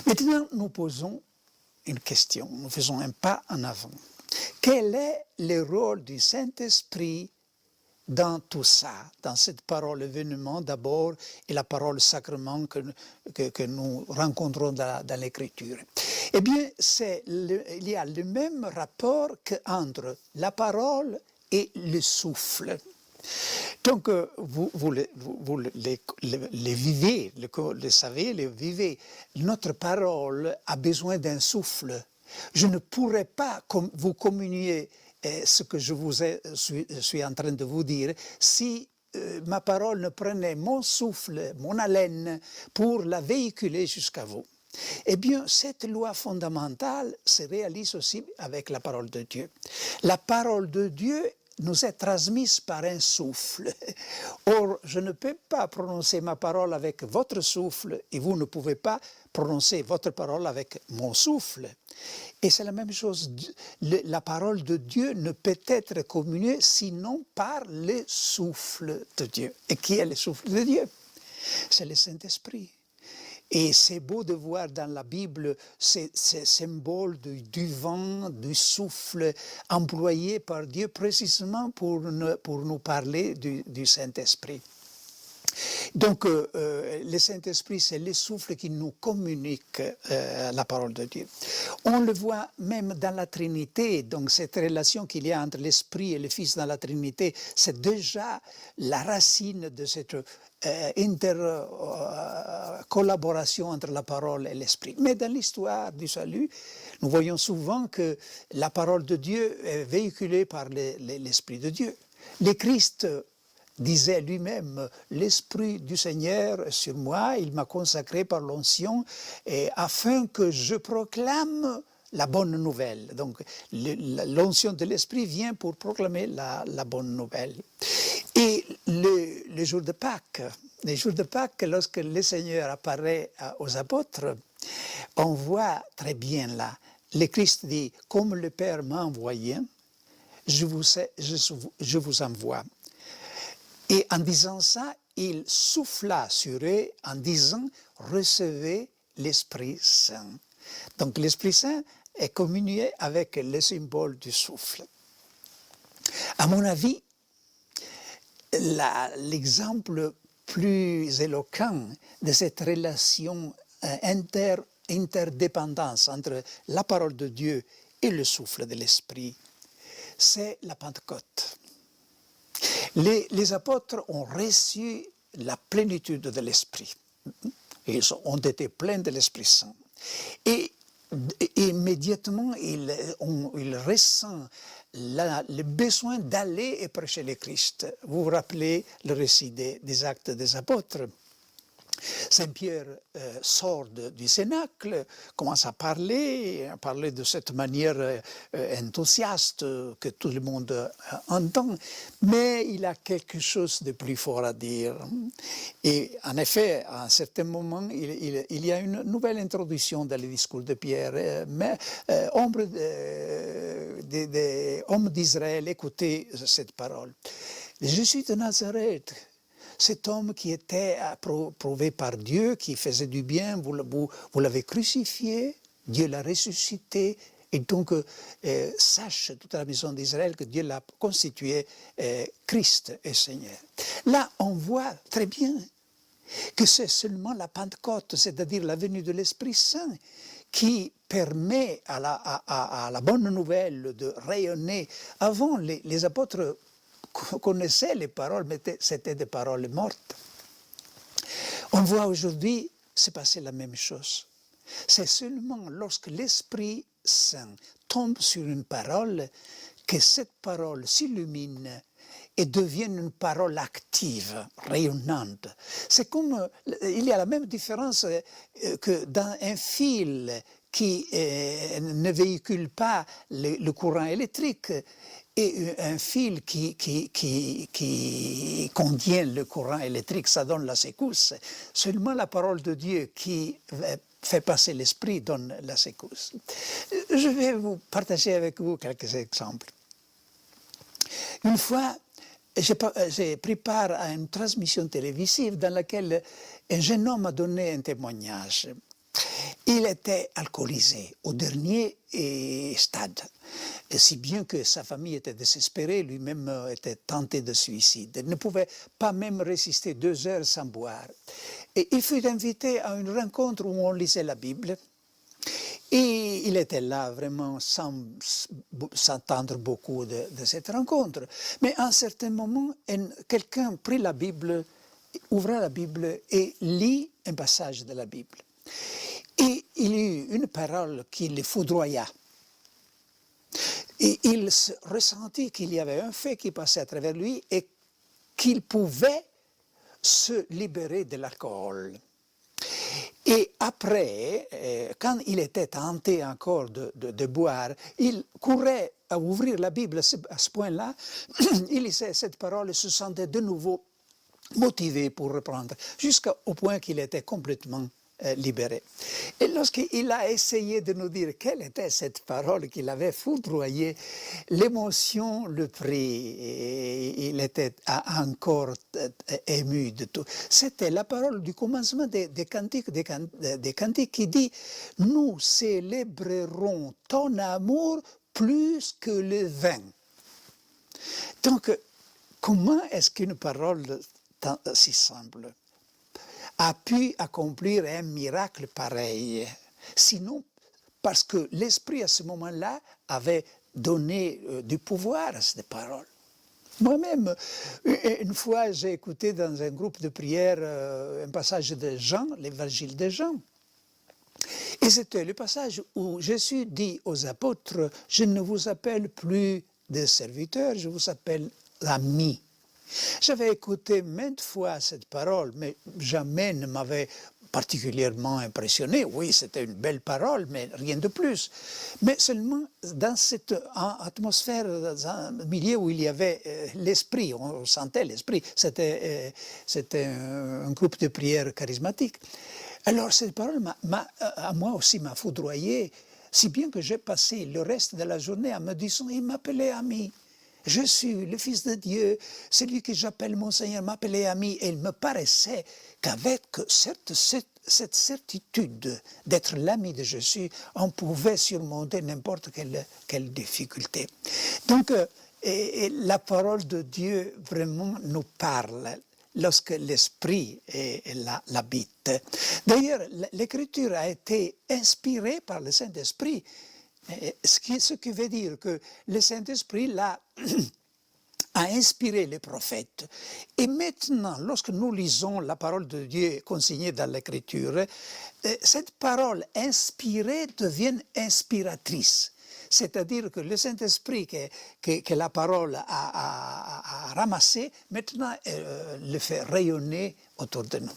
Maintenant, nous posons une question, nous faisons un pas en avant. Quel est le rôle du Saint-Esprit dans tout ça, dans cette parole événement d'abord et la parole sacrement que nous rencontrons dans l'Écriture? Eh bien, il y a le même rapport qu'entre la parole et le souffle. Donc, vous le vivez, le savez, le vivez. Notre parole a besoin d'un souffle. Je ne pourrais pas vous communier ce que je suis en train de vous dire si ma parole ne prenait mon souffle, mon haleine, pour la véhiculer jusqu'à vous. Eh bien, cette loi fondamentale se réalise aussi avec la parole de Dieu. La parole de Dieu nous est transmise par un souffle. Or, je ne peux pas prononcer ma parole avec votre souffle et vous ne pouvez pas prononcer votre parole avec mon souffle. Et c'est la même chose, la parole de Dieu ne peut être communiée sinon par le souffle de Dieu. Et qui est le souffle de Dieu? C'est le Saint-Esprit. Et c'est beau de voir dans la Bible ces symboles du vent, du souffle employés par Dieu précisément pour nous parler du Saint-Esprit. Donc, le Saint-Esprit, c'est le souffle qui nous communique la parole de Dieu. On le voit même dans la Trinité, donc cette relation qu'il y a entre l'Esprit et le Fils dans la Trinité, c'est déjà la racine de cette collaboration entre la parole et l'Esprit. Mais dans l'histoire du salut, nous voyons souvent que la parole de Dieu est véhiculée par l'Esprit de Dieu. Le Christ disait lui-même, l'Esprit du Seigneur est sur moi, il m'a consacré par l'onction, afin que je proclame la bonne nouvelle. Donc l'onction de l'Esprit vient pour proclamer la bonne nouvelle. Et le jour de Pâques, lorsque le Seigneur apparaît aux apôtres, on voit très bien là, le Christ dit, comme le Père m'a envoyé, je vous envoie. Et en disant ça, il souffla sur eux en disant, recevez l'Esprit Saint. Donc l'Esprit Saint est communié avec le symbole du souffle. À mon avis, l'exemple plus éloquent de cette relation interdépendance entre la parole de Dieu et le souffle de l'Esprit, c'est la Pentecôte. Les apôtres ont reçu la plénitude de l'Esprit. Ils ont été pleins de l'Esprit Saint. Et immédiatement, ils ressentent le besoin d'aller et prêcher le Christ. Vous vous rappelez le récit des Actes des Apôtres. Saint-Pierre sort du cénacle, commence à parler de cette manière enthousiaste que tout le monde entend, mais il a quelque chose de plus fort à dire. Et en effet, à un certain moment, il y a une nouvelle introduction dans le discours de Pierre, mais hommes d'Israël, écoutez cette parole. Je suis de Nazareth. Cet homme qui était approuvé par Dieu, qui faisait du bien, vous l'avez crucifié, Dieu l'a ressuscité, et donc sache toute la maison d'Israël que Dieu l'a constitué Christ et Seigneur. Là, on voit très bien que c'est seulement la Pentecôte, c'est-à-dire la venue de l'Esprit Saint, qui permet à la bonne nouvelle de rayonner. Avant, les apôtres connaissaient les paroles, mais c'était des paroles mortes. On voit aujourd'hui se passer la même chose. C'est seulement lorsque l'Esprit Saint tombe sur une parole que cette parole s'illumine et devient une parole active, rayonnante. C'est comme, il y a la même différence que dans un fil qui ne véhicule pas le courant électrique, et un fil qui contient le courant électrique, ça donne la secousse. Seulement la parole de Dieu qui fait passer l'esprit donne la secousse. Je vais vous partager avec vous quelques exemples. Une fois, j'ai pris part à une transmission télévisive dans laquelle un jeune homme a donné un témoignage. Il était alcoolisé au dernier stade, si bien que sa famille était désespérée, lui-même était tenté de suicide. Il ne pouvait pas même résister 2 heures sans boire. Et il fut invité à une rencontre où on lisait la Bible. Et il était là vraiment sans s'entendre beaucoup de cette rencontre. Mais à un certain moment, quelqu'un prit la Bible, ouvra la Bible et lit un passage de la Bible. Et il y eut une parole qui le foudroya. Et il ressentit qu'il y avait un fait qui passait à travers lui et qu'il pouvait se libérer de l'alcool. Et après, quand il était tenté encore de boire, il courait à ouvrir la Bible à ce point-là. Il lisait cette parole et se sentait de nouveau motivé pour reprendre, jusqu'au point qu'il était complètement libéré. Et lorsqu'il a essayé de nous dire quelle était cette parole qui l'avait foudroyé, l'émotion le prit et il était encore ému de tout. C'était la parole du commencement des cantiques qui dit « Nous célébrerons ton amour plus que le vin ». Donc, comment est-ce qu'une parole si simple a pu accomplir un miracle pareil? Sinon, parce que l'Esprit à ce moment-là avait donné du pouvoir à cette parole. Moi-même, une fois, j'ai écouté dans un groupe de prière un passage de Jean, l'évangile de Jean. Et c'était le passage où Jésus dit aux apôtres, « Je ne vous appelle plus des serviteurs, je vous appelle amis ». J'avais écouté maintes fois cette parole, mais jamais ne m'avait particulièrement impressionné. Oui, c'était une belle parole, mais rien de plus. Mais seulement dans cette atmosphère, dans un milieu où il y avait l'esprit, on sentait l'esprit, c'était un groupe de prière charismatique. Alors cette parole, à moi aussi, m'a foudroyé, si bien que j'ai passé le reste de la journée à me disant, il m'appelait ami. Je suis le Fils de Dieu, celui que j'appelle mon Seigneur m'appelait ami. Et il me paraissait qu'avec cette certitude d'être l'ami de Jésus, on pouvait surmonter n'importe quelle difficulté. Donc, la parole de Dieu vraiment nous parle lorsque l'Esprit l'habite. D'ailleurs, l'Écriture a été inspirée par le Saint-Esprit. Ce qui veut dire que le Saint-Esprit a inspiré les prophètes. Et maintenant, lorsque nous lisons la parole de Dieu consignée dans l'Écriture, cette parole inspirée devient inspiratrice. C'est-à-dire que le Saint-Esprit que la parole a ramassé, maintenant le fait rayonner autour de nous.